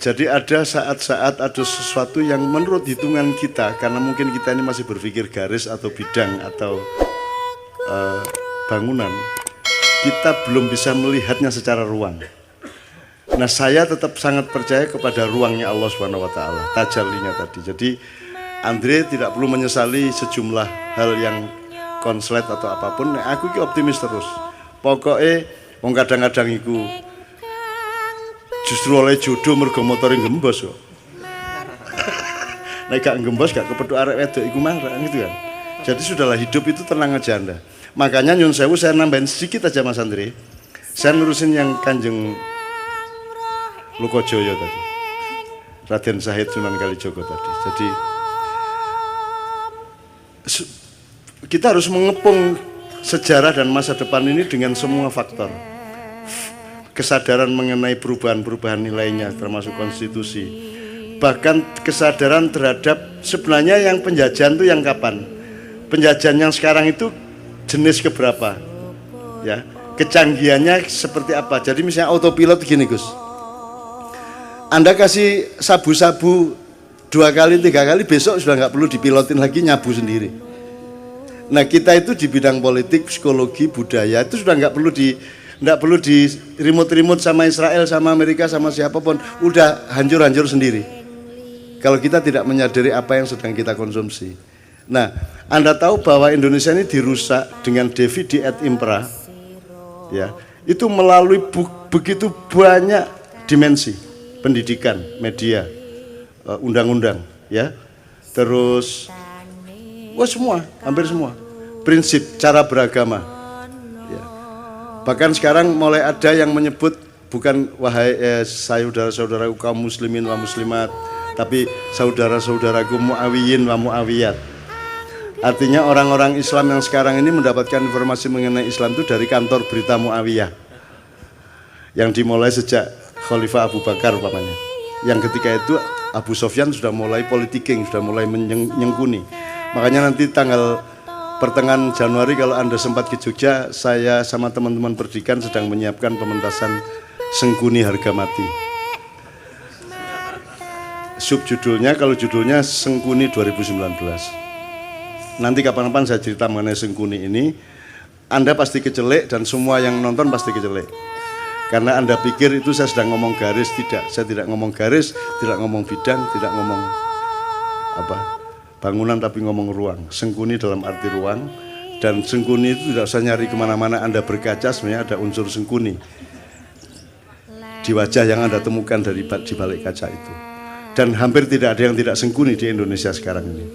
Jadi ada saat-saat ada sesuatu yang menurut hitungan kita, karena mungkin kita ini masih berpikir garis atau bidang atau bangunan, kita belum bisa melihatnya secara ruang. Nah, saya tetap sangat percaya kepada ruangnya Allah Subhanahu wa taala, tajallinya tadi. Jadi Andre tidak perlu menyesali sejumlah hal yang konslet atau apapun. Nah, aku ki optimis terus. Pokoknya wong kadang-kadang iku justru oleh jodoh mergo motore gembos kok. Nek gak gembos gak kepethuk arek wedok iku marah gitu kan. Jadi sudahlah, hidup itu tenang aja Anda. Makanya nyun sewu saya nambahin sedikit aja Mas Andre. Saya nurusin yang Kanjeng Lokojoyo tadi, Raden Syahid Sunan Kalijogo tadi. Jadi kita harus mengepung sejarah dan masa depan ini dengan semua faktor. Kesadaran mengenai perubahan-perubahan nilainya termasuk konstitusi. Bahkan kesadaran terhadap sebenarnya yang penjajahan itu yang kapan? Penjajahan yang sekarang itu jenis keberapa? Ya, kecanggihannya seperti apa? Jadi misalnya autopilot gini Gus. Anda kasih sabu-sabu 2 kali 3 kali, besok sudah nggak perlu dipilotin lagi, nyabu sendiri. Nah, kita itu di bidang politik, psikologi, budaya itu sudah nggak perlu di remote sama Israel, sama Amerika, sama siapapun, udah hancur-hancur sendiri. Kalau kita tidak menyadari apa yang sedang kita konsumsi. Nah, Anda tahu bahwa Indonesia ini dirusak dengan divide et impera, ya, itu melalui begitu banyak dimensi. Pendidikan, media, undang-undang, ya, terus, semua, hampir semua, prinsip, cara beragama, ya. Bahkan sekarang mulai ada yang menyebut bukan wahai saudara-saudaraku kaum muslimin wa muslimat, tapi saudara-saudaraku mu'awiyin wa mu'awiyat. Artinya orang-orang Islam yang sekarang ini mendapatkan informasi mengenai Islam itu dari kantor berita Muawiyah, yang dimulai sejak Khalifah Abu Bakar umpamanya. Yang ketika itu Abu Sofyan sudah mulai politiking, sudah mulai menyengkuni. Makanya nanti tanggal pertengahan Januari kalau Anda sempat ke Jogja, saya sama teman-teman Perdikan sedang menyiapkan pementasan Sengkuni Harga Mati. Subjudulnya, kalau judulnya Sengkuni 2019. Nanti kapan-kapan saya cerita mengenai Sengkuni ini, Anda pasti kecelek dan semua yang nonton pasti kecelek. Karena Anda pikir itu saya sedang ngomong garis, tidak. Saya tidak ngomong garis, tidak ngomong bidang, tidak ngomong bangunan, tapi ngomong ruang. Sengkuni dalam arti ruang, dan sengkuni itu tidak usah nyari kemana-mana. Anda berkaca sebenarnya ada unsur sengkuni di wajah yang Anda temukan di balik kaca itu. Dan hampir tidak ada yang tidak sengkuni di Indonesia sekarang ini.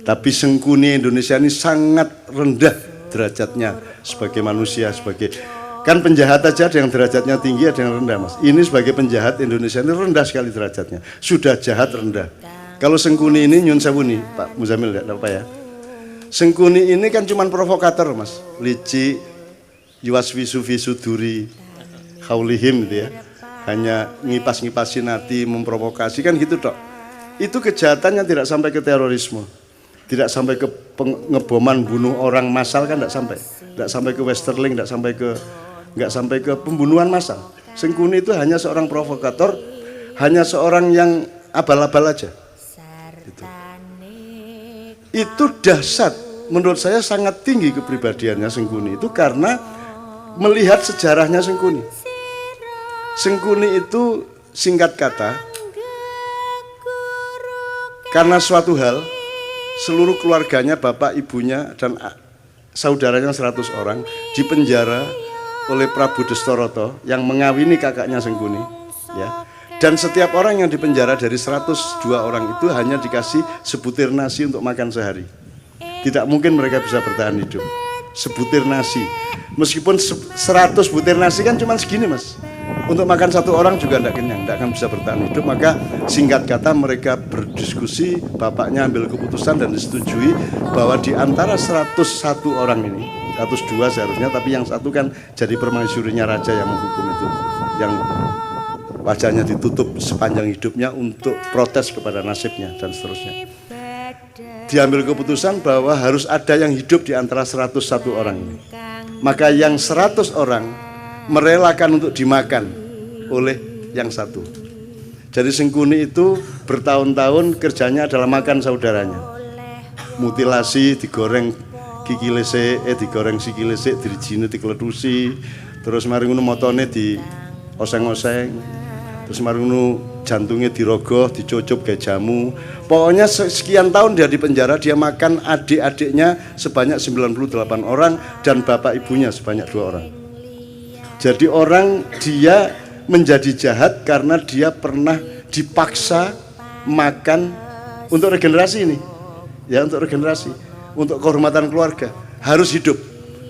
Tapi sengkuni Indonesia ini sangat rendah derajatnya sebagai manusia, kan penjahat aja ada yang derajatnya tinggi, ada yang rendah Mas. Ini sebagai penjahat Indonesia ini rendah sekali derajatnya. Sudah jahat rendah. Kalau Sengkuni ini nyun sewu nih Pak Muzamil, tidak apa ya. Sengkuni ini kan cuma provokator Mas. Lici, yuwaswisu visuduri, haulihim gitu ya. Hanya ngipas-ngipasin hati, memprovokasi kan gitu tok. Itu kejahatannya tidak sampai ke terorisme. Tidak sampai ke pengeboman bunuh orang massal kan tidak sampai. Tidak sampai ke Westerling, tidak sampai ke pembunuhan massal. Sengkuni itu hanya seorang provokator, hanya seorang yang abal-abal aja. Itu dahsyat, menurut saya sangat tinggi kepribadiannya Sengkuni itu karena melihat sejarahnya Sengkuni. Sengkuni itu singkat kata, karena suatu hal, seluruh keluarganya, bapak, ibunya, dan saudaranya 100 orang dipenjara oleh Prabu Destoroto yang mengawini kakaknya Sengkuni, ya. Dan setiap orang yang dipenjara dari 102 orang itu hanya dikasih sebutir nasi untuk makan sehari. Tidak mungkin mereka bisa bertahan hidup. Sebutir nasi, meskipun 100 butir nasi kan cuma segini Mas. Untuk makan satu orang juga tidak kenyang, tidak akan bisa bertahan hidup. Maka singkat kata mereka berdiskusi, bapaknya ambil keputusan dan disetujui bahwa di antara 101 orang ini, 102 seharusnya, tapi yang satu kan jadi permaisurinya raja yang menghukum itu, yang wajahnya ditutup sepanjang hidupnya untuk protes kepada nasibnya dan seterusnya. Diambil keputusan bahwa harus ada yang hidup di antara 101 orang ini. Maka yang 100 orang merelakan untuk dimakan oleh yang satu. Dari Sengkuni itu bertahun-tahun kerjanya adalah makan saudaranya. Mutilasi, digoreng kikile sik, digoreng sikile sik, dirijine dikledusi, terus mari ngono motone di oseng-oseng. Terus mari ngono jantungnya dirogoh, dicucup kayak jamu. Pokoknya sekian tahun dia di penjara, dia makan adik-adiknya sebanyak 98 orang dan bapak ibunya sebanyak 2 orang. Jadi dia menjadi jahat karena dia pernah dipaksa makan untuk regenerasi ini. Ya, untuk regenerasi, untuk kehormatan keluarga, harus hidup.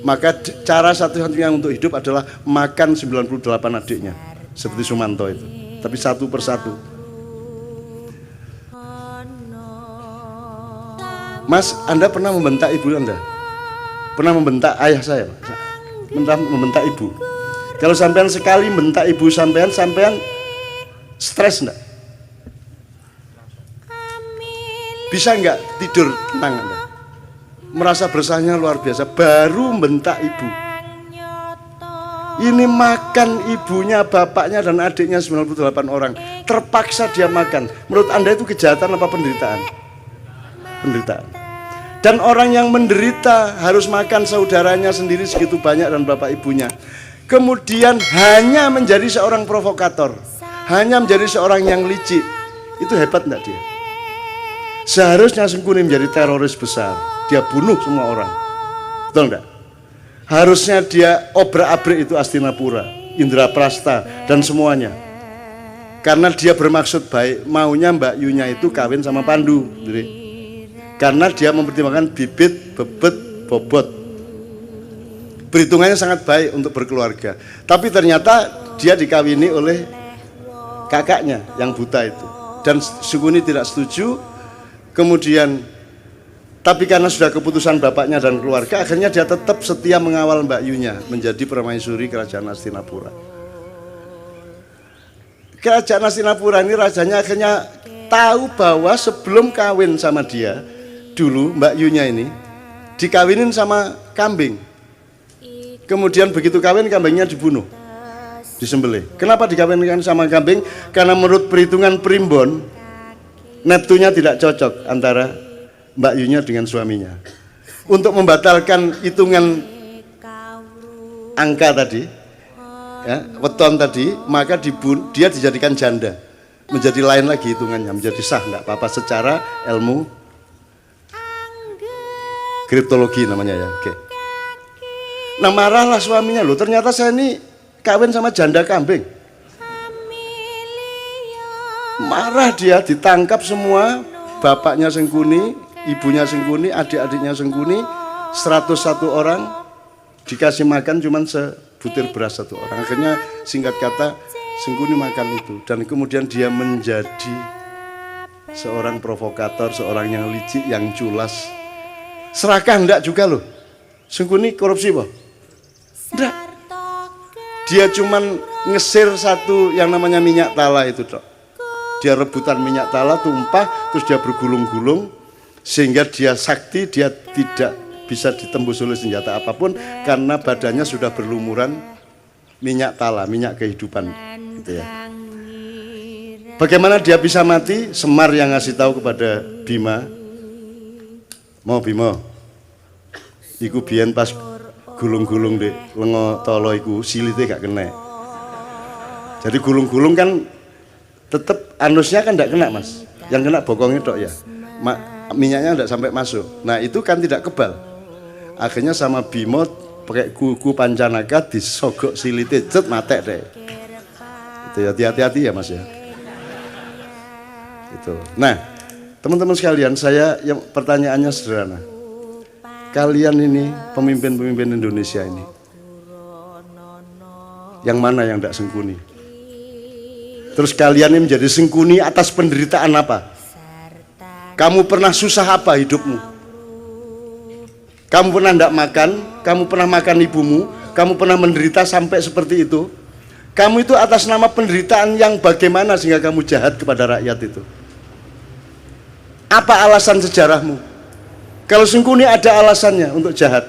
Maka cara satu-satunya untuk hidup adalah makan 98 adiknya. Seperti Sumanto itu. Tapi satu persatu. Mas, Anda pernah membentak ibu Anda? Pernah membentak ayah saya? Pernah membentak ibu? Kalau sampean sekali membentak ibu sampean stres enggak? Bisa enggak tidur tenang Anda? Merasa bersalahnya luar biasa, baru membentak ibu. Ini makan ibunya, bapaknya dan adiknya 98 orang. Terpaksa dia makan. Menurut Anda itu kejahatan apa penderitaan? Penderitaan. Dan orang yang menderita harus makan saudaranya sendiri segitu banyak dan bapak ibunya. Kemudian hanya menjadi seorang provokator, hanya menjadi seorang yang licik. Itu hebat enggak dia? Seharusnya Sengkuni menjadi teroris besar. Dia bunuh semua orang. Betul enggak? Harusnya dia obrak-abrik itu Astinapura, Indraprasta dan semuanya. Karena dia bermaksud baik, maunya Mbak Yunya itu kawin sama Pandu. Jadi, karena dia mempertimbangkan bibit, bebet, bobot. Perhitungannya sangat baik untuk berkeluarga. Tapi ternyata dia dikawini oleh kakaknya yang buta itu. Dan Sengkuni tidak setuju. Kemudian tapi karena sudah keputusan bapaknya dan keluarga, akhirnya dia tetap setia mengawal Mbak Yunya menjadi permaisuri kerajaan Astinapura. Kerajaan Astinapura ini rajanya akhirnya tahu bahwa sebelum kawin sama dia, dulu Mbak Yunya ini dikawinin sama kambing. Kemudian begitu kawin, kambingnya dibunuh, disembelih. Kenapa dikawinkan sama kambing? Karena menurut perhitungan primbon, neptunya tidak cocok antara Mbak Yunya dengan suaminya. Untuk membatalkan hitungan angka tadi, ya, weton tadi, maka dia dijadikan janda, menjadi lain lagi hitungannya, menjadi sah, nggak apa-apa secara ilmu kriptologi namanya ya. Oke. Nah marahlah suaminya, loh ternyata saya ini kawin sama janda kambing. Marah dia, ditangkap semua, bapaknya Sengkuni, ibunya Sengkuni, adik-adiknya Sengkuni, 101 orang, dikasih makan cuman sebutir beras 1 orang. Akhirnya singkat kata Sengkuni makan itu, dan kemudian dia menjadi seorang provokator, seorang yang licik, yang culas. Serakah enggak juga loh. Sengkuni korupsi boh? Enggak. Dia cuman ngesir satu yang namanya minyak tala itu toh. Dia rebutan minyak tala tumpah, terus dia bergulung-gulung sehingga dia sakti, dia tidak bisa ditembus oleh senjata apapun karena badannya sudah berlumuran minyak tala, minyak kehidupan gitu ya. Bagaimana dia bisa mati? Semar yang ngasih tahu kepada Bima. Mau Bima, iku biyen pas gulung-gulung dek lengo tolo iku silite gak kena. Jadi gulung-gulung kan tetep anusnya kan tidak kena mas, yang kena bokongnya tok ya, minyaknya tidak sampai masuk. Nah itu kan tidak kebal. Akhirnya sama Bimo pakai kuku pancanaka disogok silite, cet matek deh. Itu ya, hati-hati ya mas ya. Itu. Nah teman-teman sekalian, yang pertanyaannya sederhana. Kalian ini pemimpin-pemimpin Indonesia ini, yang mana yang tidak Sengkuni? Terus kalian ini menjadi Sengkuni atas penderitaan apa? Kamu pernah susah apa hidupmu? Kamu pernah tidak makan? Kamu pernah makan ibumu? Kamu pernah menderita sampai seperti itu? Kamu itu atas nama penderitaan yang bagaimana sehingga kamu jahat kepada rakyat itu? Apa alasan sejarahmu? Kalau Sengkuni ada alasannya untuk jahat.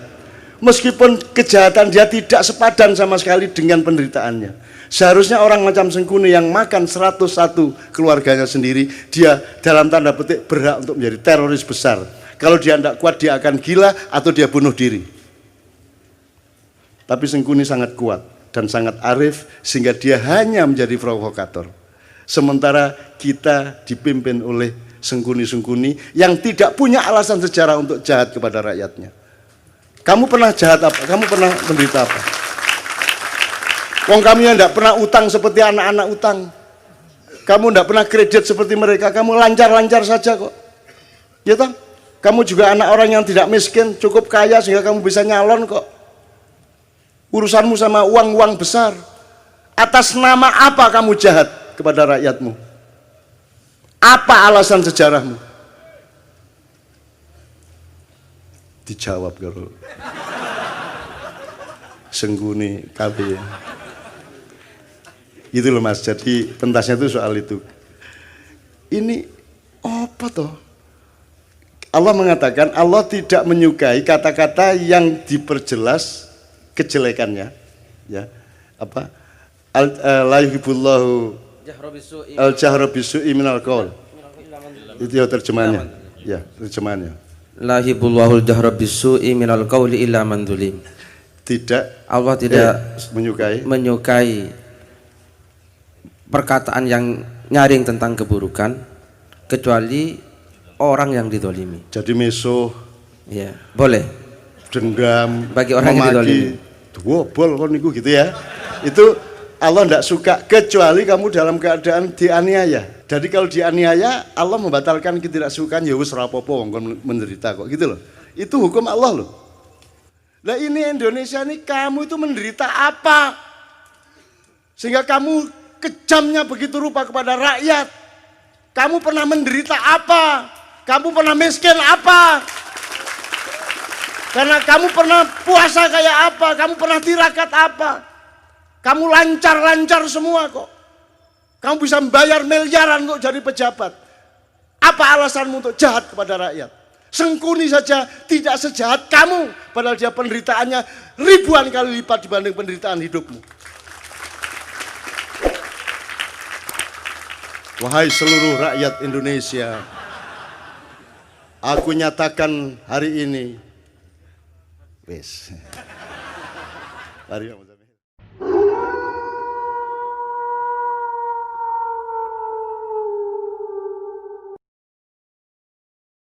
Meskipun kejahatan dia tidak sepadan sama sekali dengan penderitaannya. Seharusnya orang macam Sengkuni yang makan 101 keluarganya sendiri, dia dalam tanda petik berhak untuk menjadi teroris besar. Kalau dia tidak kuat, dia akan gila atau dia bunuh diri. Tapi Sengkuni sangat kuat dan sangat arif sehingga dia hanya menjadi provokator. Sementara kita dipimpin oleh Sengkuni-Sengkuni yang tidak punya alasan sejarah untuk jahat kepada rakyatnya. Kamu pernah jahat apa? Kamu pernah menderita apa? Wong kamu yang tidak pernah utang seperti anak-anak utang. Kamu tidak pernah kredit seperti mereka. Kamu lancar-lancar saja kok. Ya toh? Kamu juga anak orang yang tidak miskin, cukup kaya sehingga kamu bisa nyalon kok. Urusanmu sama uang-uang besar. Atas nama apa kamu jahat kepada rakyatmu? Apa alasan sejarahmu? Dijawab kalau Sengkuni KB. Gitu loh Mas, jadi pentasnya itu soal itu. Ini apa toh? Allah mengatakan Allah tidak menyukai kata-kata yang diperjelas kejelekannya, ya. Apa? La yuhibbullahu al-jahra bisu'i minal qaul. Itu ya terjemahannya. Ya, terjemahannya. La yuhibbullahu al-jahra bisu'i minal qauli illa man zulim. Tidak, Allah tidak menyukai perkataan yang nyaring tentang keburukan kecuali orang yang didolimi. Jadi mesuh, ya boleh. Dendam, bagi orang yang didolimi. Wobol kon niku gitu ya. Itu Allah tidak suka kecuali kamu dalam keadaan dianiaya. Jadi kalau dianiaya, Allah membatalkan ketidaksukaan, ya wis rapopo wong kon menderita kok gitu loh. Itu hukum Allah loh. Lah ini Indonesia ini kamu itu menderita apa? Sehingga kamu kejamnya begitu rupa kepada rakyat. Kamu pernah menderita apa? Kamu pernah miskin apa? Karena kamu pernah puasa kayak apa? Kamu pernah tirakat apa? Kamu lancar-lancar semua kok. Kamu bisa membayar miliaran kok jadi pejabat. Apa alasanmu untuk jahat kepada rakyat? Sengkuni saja tidak sejahat kamu, padahal dia penderitaannya ribuan kali lipat dibanding penderitaan hidupmu. Wahai seluruh rakyat Indonesia, aku nyatakan hari ini, wes.